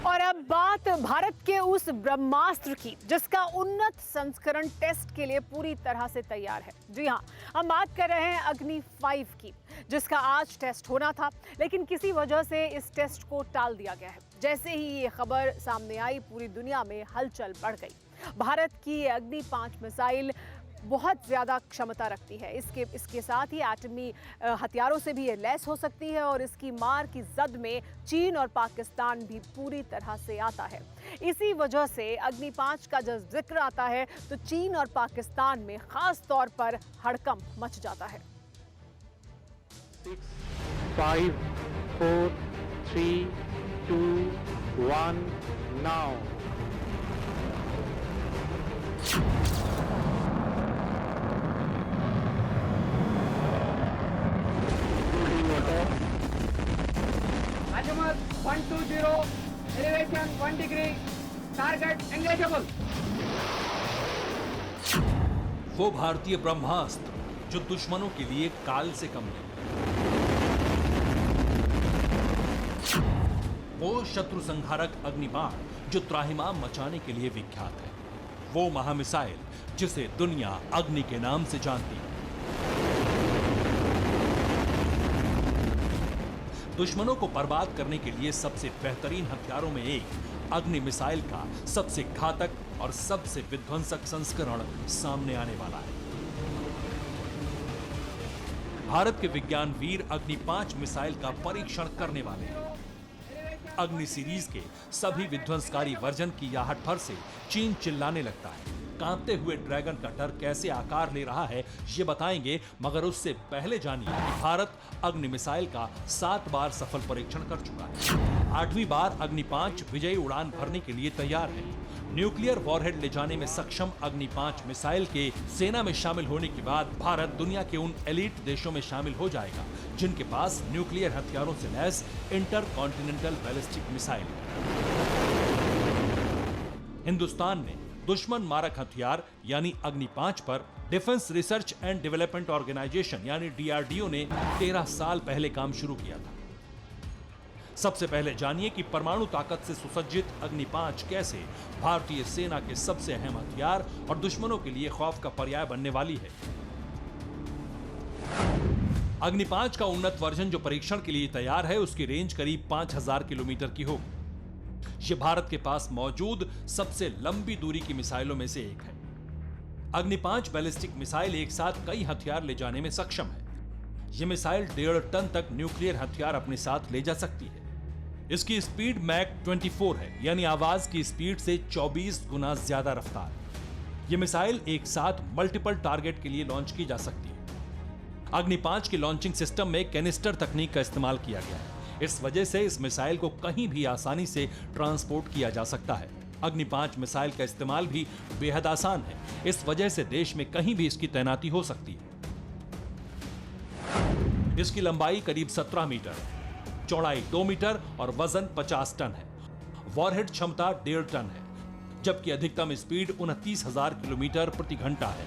और अब बात भारत के उस ब्रह्मास्त्र की जिसका उन्नत संस्करण टेस्ट के लिए पूरी तरह से तैयार है। जी हां, हम बात कर रहे हैं अग्नि 5 की, जिसका आज टेस्ट होना था, लेकिन किसी वजह से इस टेस्ट को टाल दिया गया है। जैसे ही ये खबर सामने आई, पूरी दुनिया में हलचल बढ़ गई। भारत की ये अग्नि 5 मिसाइल बहुत ज़्यादा क्षमता रखती है। इसके साथ ही एटमी हथियारों से भी ये लैस हो सकती है और इसकी मार की जद में चीन और पाकिस्तान भी पूरी तरह से आता है। इसी वजह से अग्नि 5 का जब जिक्र आता है तो चीन और पाकिस्तान में खास तौर पर हड़कंप मच जाता है। 6, 5, 4, 3, 2, 1, now. Azimuth 120, elevation 1 degree, target engageable. वो भारतीय ब्रह्मास्त्र जो दुश्मनों के लिए काल से कम नहीं। वो शत्रु संहारक अग्निबाण जो त्राहिमाम मचाने के लिए विख्यात है। वो महामिसाइल जिसे दुनिया अग्नि के नाम से जानती है। दुश्मनों को बर्बाद करने के लिए सबसे बेहतरीन हथियारों में एक अग्नि मिसाइल का सबसे घातक और सबसे विध्वंसक संस्करण सामने आने वाला है। भारत के विज्ञान वीर अग्नि 5 मिसाइल का परीक्षण करने वाले हैं। अग्नि सीरीज के सभी विध्वंसकारी वर्जन की आहट भर से चीन चिल्लाने लगता है। कांपते हुए ड्रैगन का डर कैसे आकार ले रहा है ये बताएंगे, मगर उससे पहले जानिए कि भारत अग्नि मिसाइल का 7 बार सफल परीक्षण कर चुका है। 8वीं बार अग्नि 5 विजयी उड़ान भरने के लिए तैयार है। न्यूक्लियर वॉरहेड ले जाने में सक्षम अग्नि 5 मिसाइल के सेना में शामिल होने के बाद भारत दुनिया के उन एलीट देशों में शामिल हो जाएगा जिनके पास न्यूक्लियर हथियारों से lace inter continental ballistic missile है। हिंदुस्तान ने दुश्मन मारक हथियार यानी अग्नि 5 पर defence research and development organisation यानी DRDO ने 13 साल पहले काम शुरू किया था। सबसे पहले जानिए कि परमाणु ताकत से सुसज्जित अग्नि 5 कैसे भारतीय सेना के सबसे अहम हथियार और दुश्मनों के लिए खौफ का पर्याय बनने वाली है। अग्नि 5 का उन्नत वर्जन जो परीक्षण के लिए तैयार है, उसकी रेंज करीब 5000 किलोमीटर की होगी। ये भारत के पास मौजूद सबसे लंबी दूरी की मिसाइलों में से एक है। अग्नि 5 बैलिस्टिक मिसाइल एक साथ कई हथियार ले जाने में सक्षम है। यह मिसाइल 1.5 टन तक न्यूक्लियर हथियार अपने साथ ले जा सकती है। इसकी स्पीड मैक 24 है, यानी आवाज की स्पीड से 24 गुना ज्यादा रफ्तार। यह मिसाइल एक साथ मल्टीपल टारगेट के लिए लॉन्च की जा सकती है। अग्नि 5 की लॉन्चिंग सिस्टम में कैनिस्टर तकनीक का इस्तेमाल किया गया है। इस वजह से इस मिसाइल को कहीं भी आसानी से ट्रांसपोर्ट किया जा सकता है। अग्नि 5 मिसाइल का इस्तेमाल भी बेहद आसान है। इस वजह से देश में कहीं भी इसकी तैनाती हो सकती है। इसकी लंबाई करीब 17 मीटर, चौड़ाई 2 मीटर और वजन 50 टन है। वॉरहेड क्षमता 1.5 टन है, जबकि अधिकतम स्पीड 29,000 किलोमीटर प्रति घंटा है।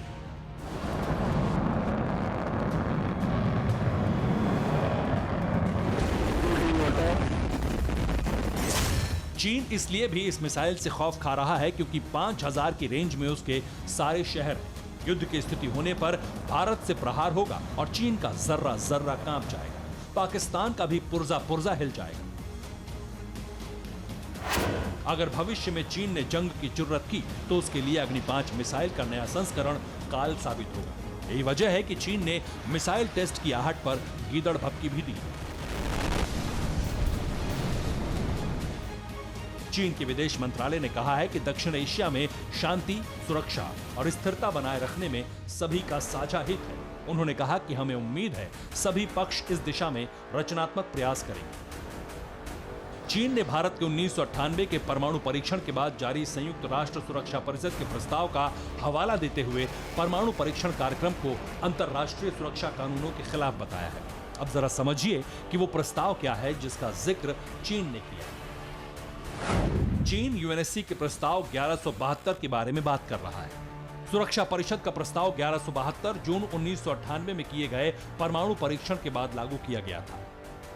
चीन इसलिए भी इस मिसाइल से खौफ खा रहा है क्योंकि 5000 की रेंज में उसके सारे शहर हैं। युद्ध की स्थिति होने पर भारत से प्रहार होगा और चीन का जर्रा जर्रा कांप जाएगा। पाकिस्तान का भी पुर्जा पुर्जा हिल जाएगा। अगर भविष्य में चीन ने जंग की जुर्रत की तो उसके लिए अग्नि 5 मिसाइल का नया संस्करण काल साबित होगा। यही वजह है कि चीन ने मिसाइल टेस्ट की आहट पर गीदड़ भपकी भी दी। चीन के विदेश मंत्रालय ने कहा है कि दक्षिण एशिया में शांति, सुरक्षा और स्थिरता बनाए रखने में सभी का साझा हित है। उन्होंने कहा कि हमें उम्मीद है सभी पक्ष इस दिशा में रचनात्मक प्रयास करेंगे। चीन ने भारत के 1998 के परमाणु परीक्षण के बाद जारी संयुक्त राष्ट्र सुरक्षा परिषद के प्रस्ताव का हवाला देते हुए परमाणु परीक्षण कार्यक्रम को अंतर्राष्ट्रीय सुरक्षा कानूनों के खिलाफ बताया है। अब जरा समझिए कि वो प्रस्ताव क्या है जिसका जिक्र चीन ने किया। चीन यूएनएससी के प्रस्ताव 1172 के बारे में बात कर रहा है। सुरक्षा परिषद का प्रस्ताव 1172 जून 1998 में किए गए परमाणु परीक्षण के बाद लागू किया गया था।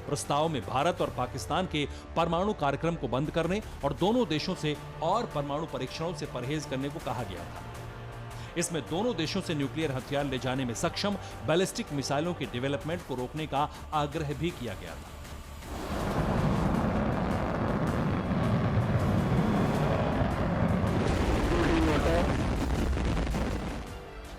प्रस्ताव में भारत और पाकिस्तान के परमाणु कार्यक्रम को बंद करने और दोनों देशों से और परमाणु परीक्षणों से परहेज करने को कहा गया था। इसमें दोनों देशों से न्यूक्लियर हथियार ले जाने में सक्षम बैलिस्टिक मिसाइलों के डेवलपमेंट को रोकने का आग्रह भी किया गया था।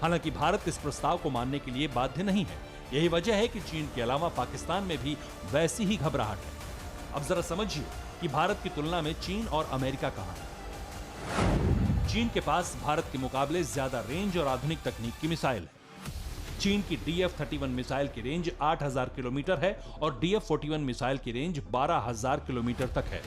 हालांकि भारत इस प्रस्ताव को मानने के लिए बाध्य नहीं है। यही वजह है कि चीन के अलावा पाकिस्तान में भी वैसी ही घबराहट है। अब जरा समझिए कि भारत की तुलना में चीन और अमेरिका कहां है। चीन के पास भारत के मुकाबले ज्यादा रेंज और आधुनिक तकनीक की मिसाइल है। चीन की DF-31 मिसाइल की रेंज 8000 किलोमीटर है और DF-41 मिसाइल की रेंज 12000 किलोमीटर तक है।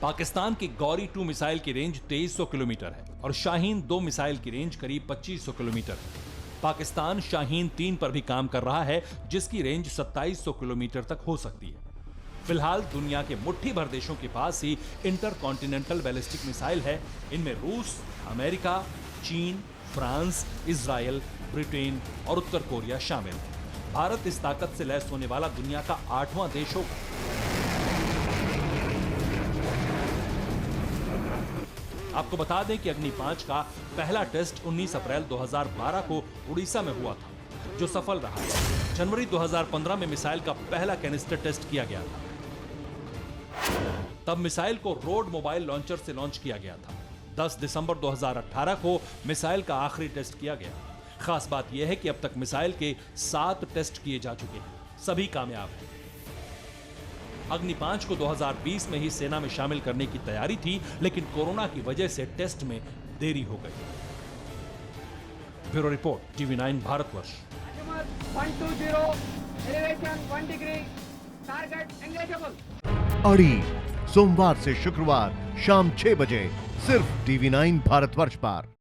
पाकिस्तान की गौरी 2 मिसाइल की रेंज 2300 किलोमीटर है और शाहीन 2 मिसाइल की रेंज करीब 2500 किलोमीटर है। पाकिस्तान शाहीन 3 पर भी काम कर रहा है, जिसकी रेंज 2700 किलोमीटर तक हो सकती है। फिलहाल दुनिया के मुट्ठी भर देशों के पास ही इंटरकॉन्टिनेंटल बैलिस्टिक मिसाइल है। इनमें रूस, अमेरिका, चीन, फ्रांस, इजराइल, ब्रिटेन और उत्तर कोरिया शामिल है। भारत इस ताकत से लैस होने वाला दुनिया का 8वां देश होगा। आपको बता दें कि अग्नि 5 का पहला टेस्ट 19 अप्रैल 2012 को उड़ीसा में हुआ था, जो सफल रहा। जनवरी 2015 में मिसाइल का पहला कैनिस्टर टेस्ट किया गया था। तब मिसाइल को रोड मोबाइल लॉन्चर से लॉन्च किया गया था। 10 दिसंबर 2018 को मिसाइल का आखिरी टेस्ट किया गया। खास बात यह है कि अब तक मिसाइल के 7 टेस्ट किए जा चुके हैं, सभी कामयाब हैं। अग्नि 5 को 2020 में ही सेना में शामिल करने की तैयारी थी, लेकिन कोरोना की वजह से टेस्ट में देरी हो गई। Bureau report, TV9 Bharatvarsh. 120, elevation 1 degree, target engageable। अड़ी सोमवार से शुक्रवार शाम 6 बजे सिर्फ TV9 भारतवर्ष पर।